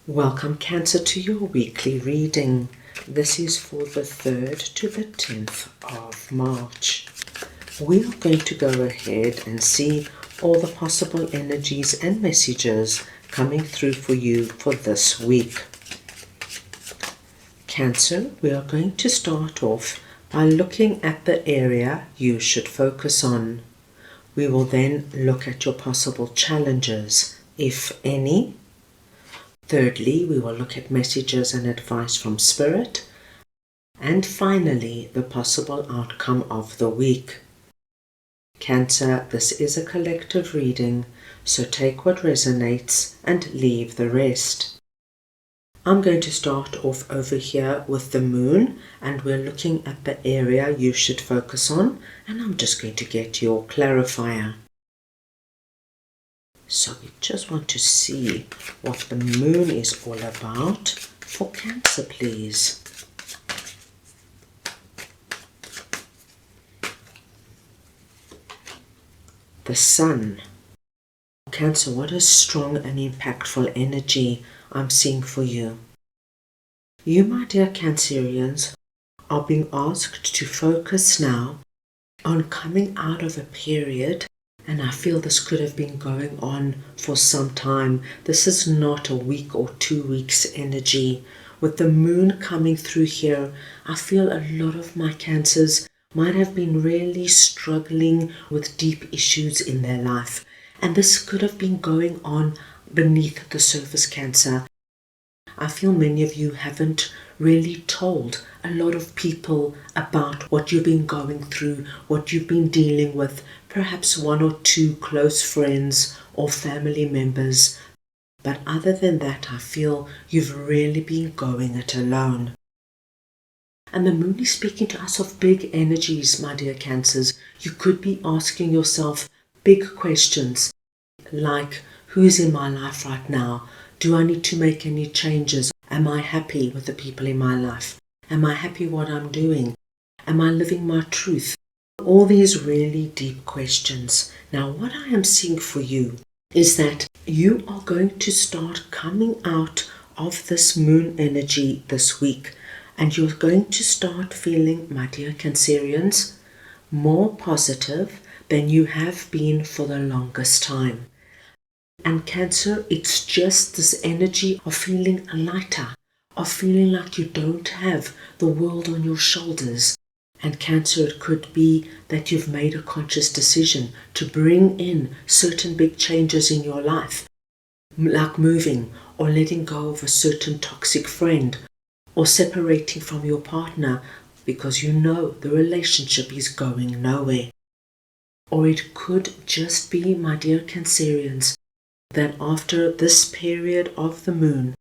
Welcome, Cancer, to your weekly reading. This is for the 3rd to the 10th of March. We are going to go ahead and see all the possible energies and messages coming through for you for this week. Cancer, we are going to start off by looking at the area you should focus on. We will then look at your possible challenges, if any. Thirdly, we will look at messages and advice from Spirit. And finally, the possible outcome of the week. Cancer, this is a collective reading, so take what resonates and leave the rest. I'm going to start off over here with the moon, and we're looking at the area you should focus on, and I'm just going to get your clarifier. So we just want to see what the moon is all about for Cancer, please. The sun. Cancer, what a strong and impactful energy I'm seeing for you. You, my dear Cancerians, are being asked to focus now on coming out of a period. And I feel this could have been going on for some time. This is not a week or 2 weeks energy. With the moon coming through here, I feel a lot of my Cancers might have been really struggling with deep issues in their life. And this could have been going on beneath the surface, Cancer. I feel many of you haven't really told a lot of people about what you've been going through, what you've been dealing with, perhaps 1 or 2 close friends or family members. But other than that, I feel you've really been going it alone. And the moon is speaking to us of big energies, my dear Cancers. You could be asking yourself big questions like, who's in my life right now? Do I need to make any changes? Am I happy with the people in my life? Am I happy what I'm doing? Am I living my truth? All these really deep questions. Now, what I am seeing for you is that you are going to start coming out of this moon energy this week, and you're going to start feeling, my dear Cancerians, more positive than you have been for the longest time. And Cancer, it's just this energy of feeling lighter, of feeling like you don't have the world on your shoulders. And Cancer, it could be that you've made a conscious decision to bring in certain big changes in your life, like moving or letting go of a certain toxic friend or separating from your partner because you know the relationship is going nowhere. Or it could just be, my dear Cancerians, that after this period of the moon,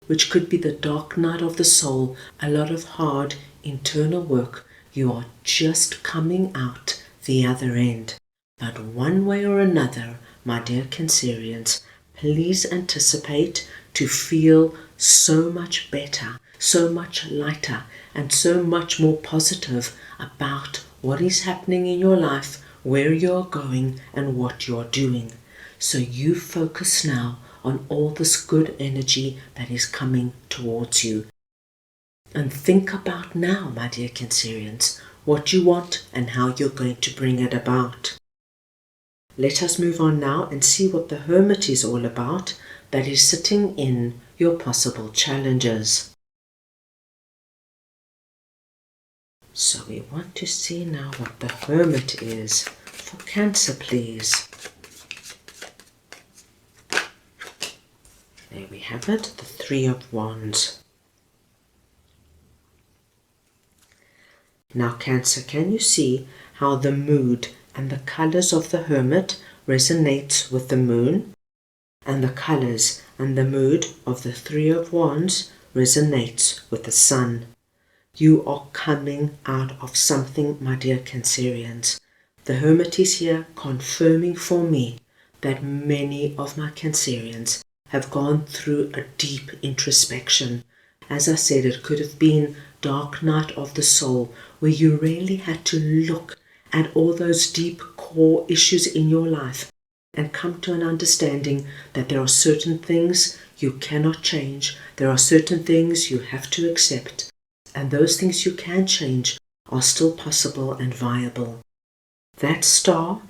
which could be the dark night of the soul, a lot of hard internal work, you are just coming out the other end. But one way or another, my dear Cancerians, please anticipate to feel so much better, so much lighter, and so much more positive about what is happening in your life, where you're going, and what you're doing. So you focus now on all this good energy that is coming towards you. And think about now, my dear Cancerians, what you want and how you're going to bring it about. Let us move on now and see what the Hermit is all about that is sitting in your possible challenges. So we want to see now what the Hermit is for Cancer, please. There we have it, the 3 of Wands. Now Cancer, can you see how the mood and the colors of the Hermit resonates with the moon? And the colors and the mood of the 3 of Wands resonates with the sun. You are coming out of something, my dear Cancerians. The Hermit is here confirming for me that many of my Cancerians have gone through a deep introspection. As I said, it could have been dark night of the soul, where you really had to look at all those deep core issues in your life and come to an understanding that there are certain things you cannot change, there are certain things you have to accept, and those things you can change are still possible and viable. That star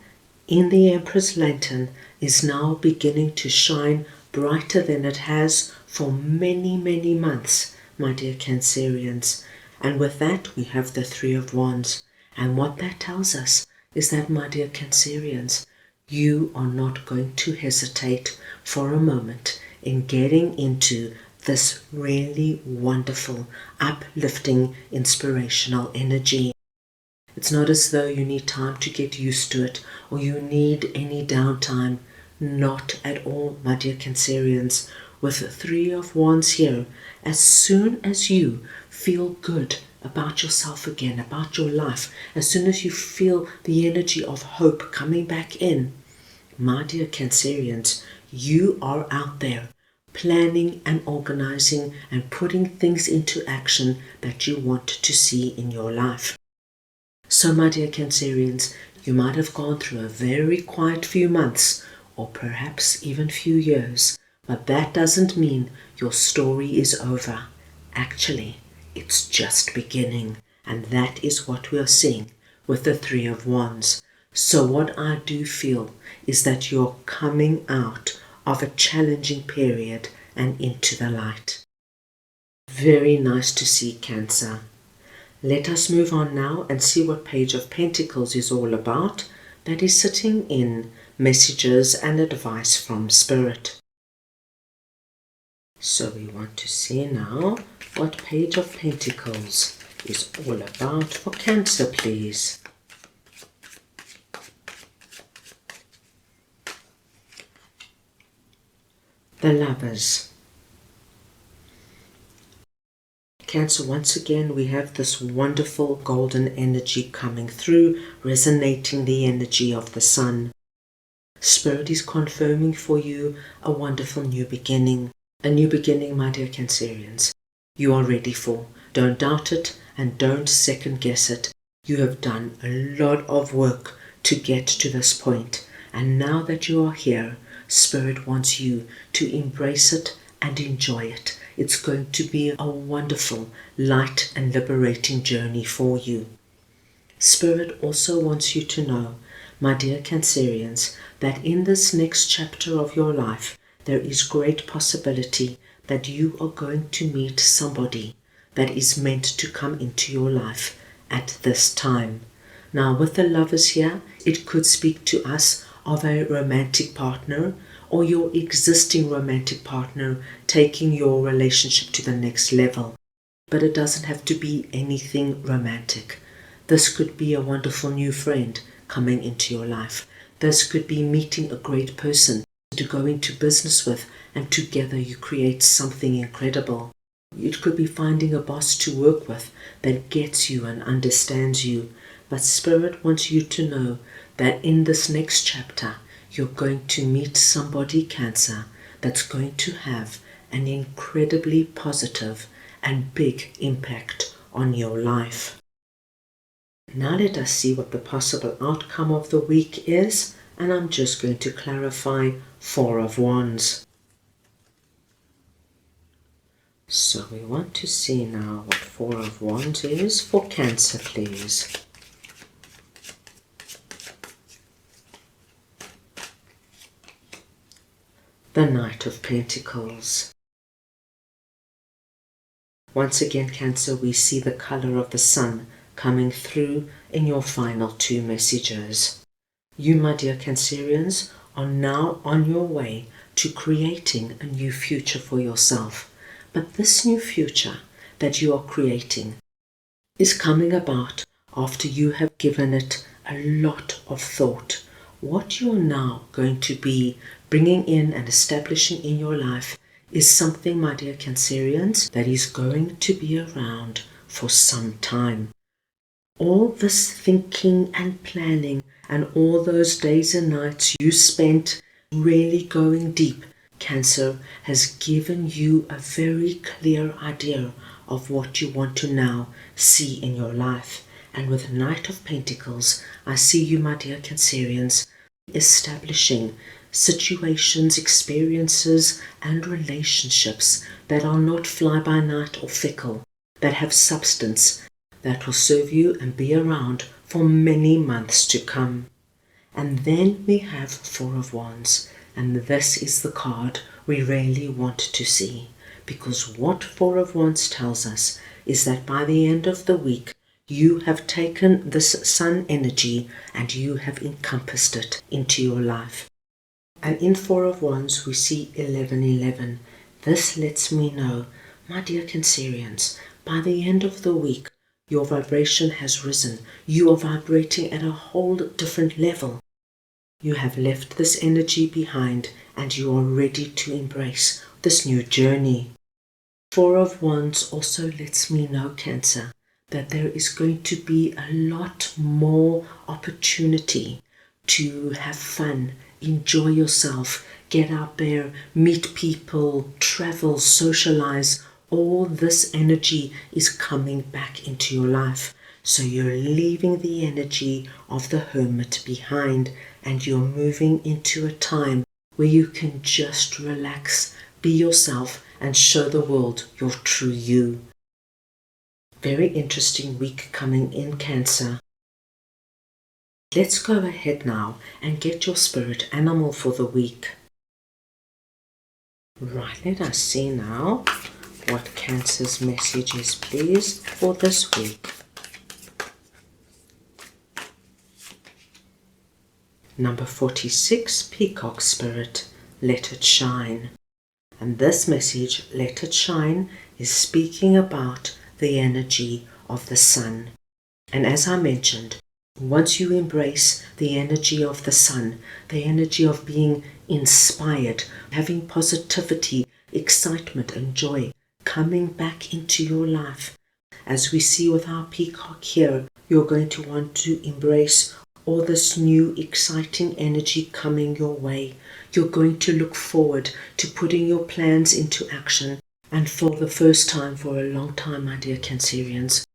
in the Emperor's lantern is now beginning to shine brighter than it has for many, many months, my dear Cancerians. And with that, we have the Three of Wands. And what that tells us is that, my dear Cancerians, you are not going to hesitate for a moment in getting into this really wonderful, uplifting, inspirational energy. It's not as though you need time to get used to it or you need any downtime. Not at all, my dear Cancerians. With the Three of Wands here, as soon as you feel good about yourself again, about your life, as soon as you feel the energy of hope coming back in, my dear Cancerians, you are out there planning and organizing and putting things into action that you want to see in your life. So, my dear Cancerians, you might have gone through a very quiet few months or perhaps even few years, but that doesn't mean your story is over. Actually, it's just beginning, and that is what we are seeing with the Three of Wands. So what I do feel is that you're coming out of a challenging period and into the light. Very nice to see, Cancer. Let us move on now and see what Page of Pentacles is all about. That is sitting in messages and advice from Spirit. So we want to see now what Page of Pentacles is all about for Cancer, please. The Lovers. Cancer, once again, we have this wonderful golden energy coming through, resonating the energy of the sun. Spirit is confirming for you a wonderful new beginning. A new beginning, my dear Cancerians, you are ready for. Don't doubt it and don't second guess it. You have done a lot of work to get to this point. And now that you are here, Spirit wants you to embrace it and enjoy it. It's going to be a wonderful, light and liberating journey for you. Spirit also wants you to know, my dear Cancerians, that in this next chapter of your life, there is great possibility that you are going to meet somebody that is meant to come into your life at this time. Now, with the Lovers here, it could speak to us of a romantic partner or your existing romantic partner taking your relationship to the next level. But it doesn't have to be anything romantic. This could be a wonderful new friend coming into your life. This could be meeting a great person to go into business with, and together you create something incredible. It could be finding a boss to work with that gets you and understands you. But Spirit wants you to know that in this next chapter, you're going to meet somebody, Cancer, that's going to have an incredibly positive and big impact on your life. Now let us see what the possible outcome of the week is, and I'm just going to clarify Four of Wands. So we want to see now what Four of Wands is for Cancer, please. The Knight of Pentacles. Once again, Cancer, we see the color of the sun coming through in your final two messages. You, my dear Cancerians, are now on your way to creating a new future for yourself. But this new future that you are creating is coming about after you have given it a lot of thought. What you are now going to be bringing in and establishing in your life is something, my dear Cancerians, that is going to be around for some time. All this thinking and planning and all those days and nights you spent really going deep, Cancer, has given you a very clear idea of what you want to now see in your life. And with Knight of Pentacles, I see you, my dear Cancerians, establishing situations, experiences, and relationships that are not fly-by-night or fickle, that have substance, that will serve you and be around for many months to come. And then we have Four of Wands, and this is the card we really want to see, because what Four of Wands tells us is that by the end of the week, you have taken this sun energy and you have encompassed it into your life. And in Four of Wands, we see 1111. This lets me know, my dear Cancerians, by the end of the week, your vibration has risen. You are vibrating at a whole different level. You have left this energy behind and you are ready to embrace this new journey. Four of Wands also lets me know, Cancer, that there is going to be a lot more opportunity to have fun, enjoy yourself, get out there, meet people, travel, socialize. All this energy is coming back into your life. So you're leaving the energy of the hermit behind and you're moving into a time where you can just relax, be yourself, and show the world your true you. Very interesting week coming in, Cancer. Let's go ahead now and get your spirit animal for the week. Right, let us see now what Cancer's message is, please, for this week. Number 46, Peacock Spirit, Let It Shine. And this message, Let It Shine, is speaking about the energy of the sun. And as I mentioned, once you embrace the energy of the sun, the energy of being inspired, having positivity, excitement and joy coming back into your life, as we see with our peacock here, you're going to want to embrace all this new exciting energy coming your way. You're going to look forward to putting your plans into action. And for the first time for a long time, my dear Cancerians,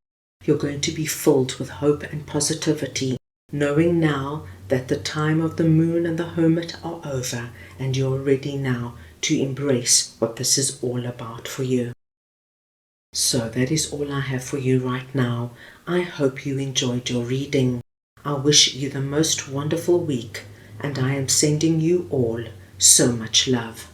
you're going to be filled with hope and positivity, knowing now that the time of the moon and the hermit are over and you're ready now to embrace what this is all about for you. So that is all I have for you right now. I hope you enjoyed your reading. I wish you the most wonderful week, and I am sending you all so much love.